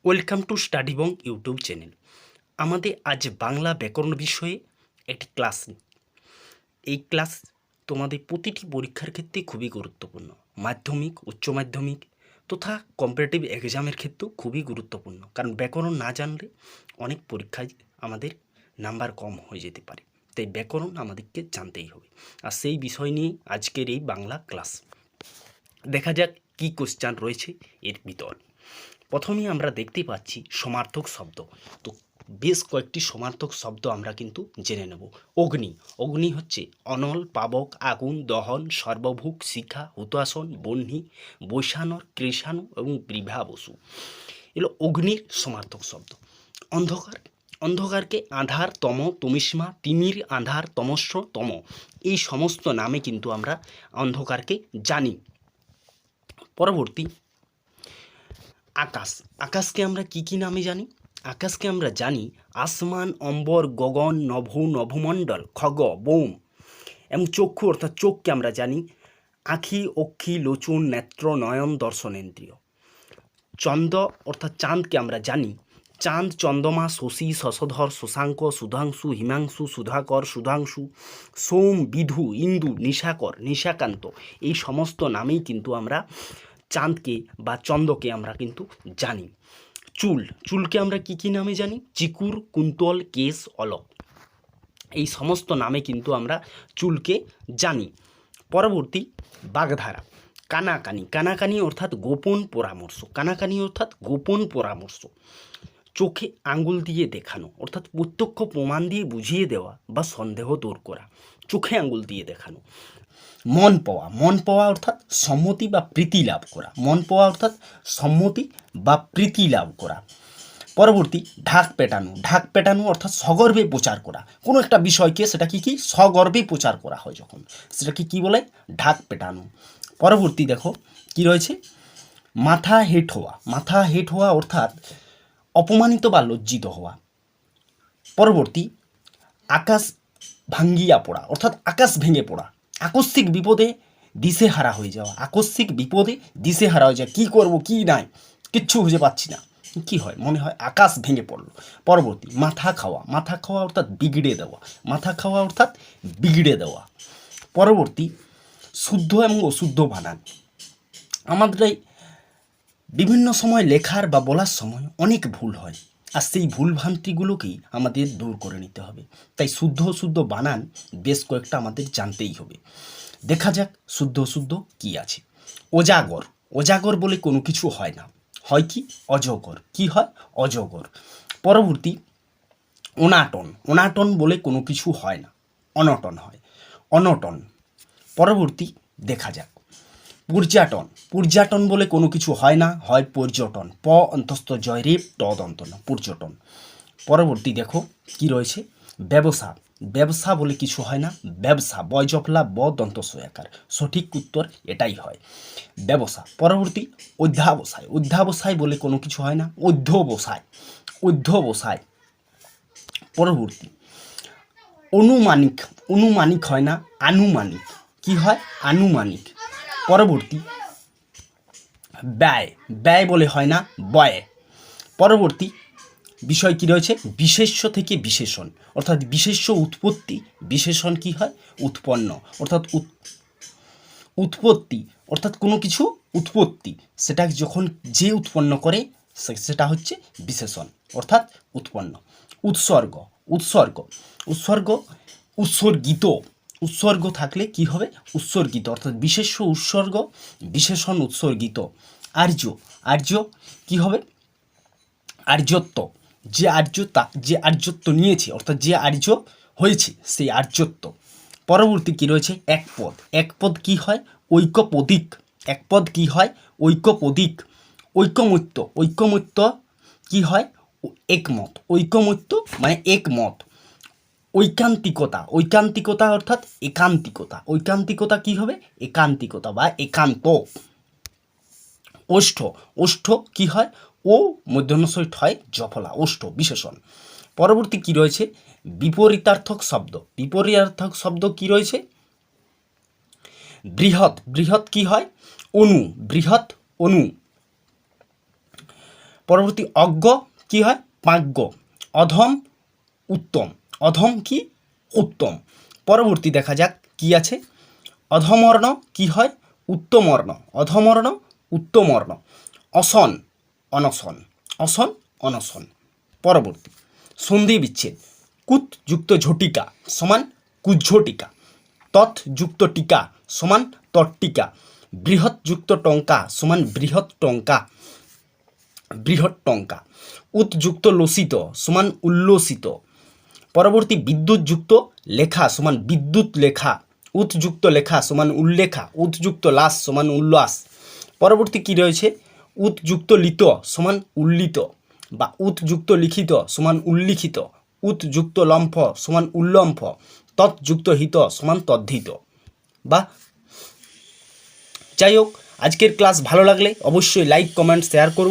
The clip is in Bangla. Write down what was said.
Welcome to study Bong YouTube channel. আমাদের আজ বাংলা ব্যাকরণ বিষয়ে একটি ক্লাস। এই ক্লাস তোমাদের প্রতিটি পরীক্ষার ক্ষেত্রে খুবই গুরুত্বপূর্ণ। মাধ্যমিক, উচ্চ মাধ্যমিক তথা কম্পারেটিভ এক্সামের ক্ষেত্রেও খুবই গুরুত্বপূর্ণ, কারণ ব্যাকরণ না জানলে অনেক পরীক্ষায় আমাদের নাম্বার কম হয়ে যেতে পারে। তাই ব্যাকরণ আমাদেরকে জানতেই হবে, আর সেই বিষয় নিয়ে আজকের এই বাংলা ক্লাস। দেখা যাক কী কোশ্চেন রয়েছে এর ভিতর। প্রথমেই আমরা দেখতে পাচ্ছি সমার্থক শব্দ। তো বেশ কয়েকটি সমার্থক শব্দ আমরা কিন্তু জেনে নেব। অগ্নি, অগ্নি হচ্ছে অনল, পাবক, আগুন, দহন, সর্বভুক, শিখা, হুতাসন, বহ্নি, বৈশানর, কৃষাণু এবং বিভা বসু। এগুলো অগ্নির সমার্থক শব্দ। অন্ধকার, অন্ধকারকে আধার, তম, তমিস্মা, তিমির, আধার, তমস্য, তম, এই সমস্ত নামে কিন্তু আমরা অন্ধকারকে জানি। পরবর্তী আকাশ, আকাশকে আমরা কি কি নামে জানি? আকাশকে আমরা জানি আসমান, অম্বর, গগন, নভ, নভমণ্ডল, খগ, বোম। এবং চক্ষু অর্থাৎ চোখকে আমরা জানি আখি, অক্ষি, লোচন, নেত্র, নয়ন, দর্শনেন্দ্রিয়। চন্দ্র অর্থাৎ চাঁদকে আমরা জানি চাঁদ, চন্দ্রমা, শশী, শশধর, শশাঙ্ক, সুধাংশু, হিমাংশু, সুধাকর, সুধাংশু, সোম, বিধু, ইন্দু, নিশাকর, নিশাকান্ত, এই সমস্ত নামেই কিন্তু আমরা চাঁদকে বা চন্দ্রকে আমরা কিন্তু জানি। চুল, চুলকে আমরা কি কি নামে জানি? চিকুর, কুন্তল, কেশ, অলক, এই সমস্ত নামে কিন্তু আমরা চুলকে জানি। পরবর্তী বাগধারা, কানাকানি, কানাকানি অর্থাৎ গোপন পরামর্শ, কানাকানি অর্থাৎ গোপন পরামর্শ। চোখে আঙ্গুল দিয়ে দেখানো অর্থাৎ প্রত্যক্ষ প্রমাণ দিয়ে বুঝিয়ে দেওয়া বা সন্দেহ দূর করা, চোখে আঙ্গুল দিয়ে দেখানো। মন পাওয়া, মন পাওয়া অর্থাৎ সম্মতি বা প্রীতি লাভ করা, মন পাওয়া অর্থাৎ সম্মতি বা প্রীতি লাভ করা। পরবর্তী ঢাক পেটানো, ঢাক পেটানো অর্থাৎ সগর্বে প্রচার করা কোনো একটা বিষয়কে, সেটা কি সগর্বে প্রচার করা হয় যখন, সেটাকে কি বলে? ঢাক পেটানো। পরবর্তী দেখো কি রয়েছে, মাথা হেট হওয়া, মাথা হেট হওয়া অর্থাৎ অপমানিত বা লজ্জিত হওয়া। পরবর্তী আকাশ ভাঙ্গিয়া পড়া অর্থাৎ আকাশ ভেঙে পড়া, আকস্মিক বিপদে দিশেহারা হয়ে যাওয়া, আকস্মিক বিপদে দিশেহারা হয়ে যাওয়া, কী করবো কী নাই কিচ্ছু খুঁজে পাচ্ছি না, কি হয়? মনে হয় আকাশ ভেঙে পড়লো। পরবর্তী মাথা খাওয়া, মাথা খাওয়া অর্থাৎ বিগড়ে দেওয়া, মাথা খাওয়া অর্থাৎ বিগড়ে দেওয়া। পরবর্তী শুদ্ধ এবং অশুদ্ধ বানান। আমাদের এই বিভিন্ন সময় লেখার বা বলার সময় অনেক ভুল হয়, আর সেই ভুলভ্রান্তিগুলোকেই আমাদের দূর করে নিতে হবে। তাই শুদ্ধ অশুদ্ধ বানান বেশ কয়েকটা আমাদের জানতেই হবে। দেখা যাক শুদ্ধ অশুদ্ধ কী আছে। অজাগর, অজাগর বলে কোনো কিছু হয় না, হয় কি? অজগর। কি হয়? অজগর। পরবর্তী অনাটন, অনাটন বলে কোনো কিছু হয় না, অনটন হয়, অনটন। পরবর্তী দেখা যাক পর্যাটন, পর্যাটন বলে কোনো কিছু হয় না, হয় পর্যটন, প অন্তস্থ জয় রেপ ট দন্ত না, পর্যটন। পরবর্তী দেখো কি রয়েছে, ব্যবসা, ব্যবসা বলে কিছু হয় না, ব্যবসা, বয় জফলা ব দন্ত সয়াকার, সঠিক উত্তর এটাই হয়, ব্যবসা। পরবর্তী অধ্যাবসায়, অধ্যাবসায় বলে কোনো কিছু হয় না, অধ্যবসায়, অধ্যবসায়। পরবর্তী অনুমানিক, অনুমানিক হয় না, আনুমানিক। কি হয়? আনুমানিক। পরবর্তী ব্যয়, ব্যয় বলে হয় না, ব্যয়। পরবর্তী বিষয় কি রয়েছে, বিশেষ্য থেকে বিশেষণ অর্থাৎ বিশেষ্য উৎপত্তি, বিশেষণ কি হয়? উৎপন্ন অর্থাৎ উৎপত্তি অর্থাৎ কোনো কিছু উৎপত্তি, সেটা যখন যে উৎপন্ন করে সেটা হচ্ছে বিশেষণ অর্থাৎ উৎপন্ন। উৎসর্গ, উৎসর্গ, উৎসর্গ উৎসর্গিত, উৎসর্গ থাকলে কি হবে? উৎসর্গিত অর্থাৎ বিশেষ্য উৎসর্গ, বিশেষণ উৎসর্গিত। আর্য, আর্য কি হবে? আর্যত্ব, যে আর্যতা, যে আর্যত্ব নিয়েছে অর্থাৎ যে আর্য হয়েছে সেই আর্যত্ব। পরবর্তী কি রয়েছে, একপদ, একপদ কি হয়? ঐক্যপদিক, একপদ কি হয়? ঐক্যপদিক। ঐকমত্য, ঐকমত্য কি হয়? একমত, ঐকমত্য মানে একমত। ঐকান্তিকতা, ঐকান্তিকতা অর্থাৎ একান্তিকতা, ঐকান্তিকতা কি হবে? একান্তিকতা বা একান্ত। ওষ্ঠ, ওষ্ঠ কি হয়? ও মধ্যনস্বই ঠয় জফলা, ওষ্ঠ বিশেষণ। পরবর্তী কি রয়েছে, বিপরীতার্থক শব্দ, বিপরীতার্থক শব্দ কি রয়েছে? বৃহৎ, বৃহৎ কি হয়? অনু, বৃহৎ অনু। পরবর্তী অজ্ঞ কি হয়? প্রাজ্ঞ। অধম উত্তম। অধম কি? উত্তম। পরবর্তী দেখা যাক কি আছে। অধমর্ণ কি হয়? উত্তমর্ণ। অধমর্ণ উত্তমর্ণ। অসন অনশন। অসন অনশন। পরবর্তী সন্ধি বিচ্ছেদ। কুত যুক্ত ঝটিকা সমান কুজ্ঝটিকা। তৎ যুক্ত টিকা সমান তট্টিকা। বৃহৎ যুক্ত টঙ্কা সমান বৃহৎ টঙ্কা। বৃহৎ টঙ্কা। উৎযুক্ত লসিত সমান উল্লসিত। পরবর্তী বিদ্যুৎ যুক্ত লেখা সমান বিদ্যুৎ লেখা। উৎযুক্ত লেখা সমান উল্লেখা। উৎযুক্ত লাস সমান উল্লাস। পরবর্তী কি রয়েছে? উৎযুক্ত লিত সমান উল্লিত বা উৎযুক্ত লিখিত সমান উল্লিখিত। উৎযুক্ত লম্ফ সমান উল্লম্ফ। তৎযুক্ত হিত সমান তদ্ধিত। বা যাই হোক, আজকের ক্লাস ভালো লাগলে অবশ্যই লাইক কমেন্ট শেয়ার করুন।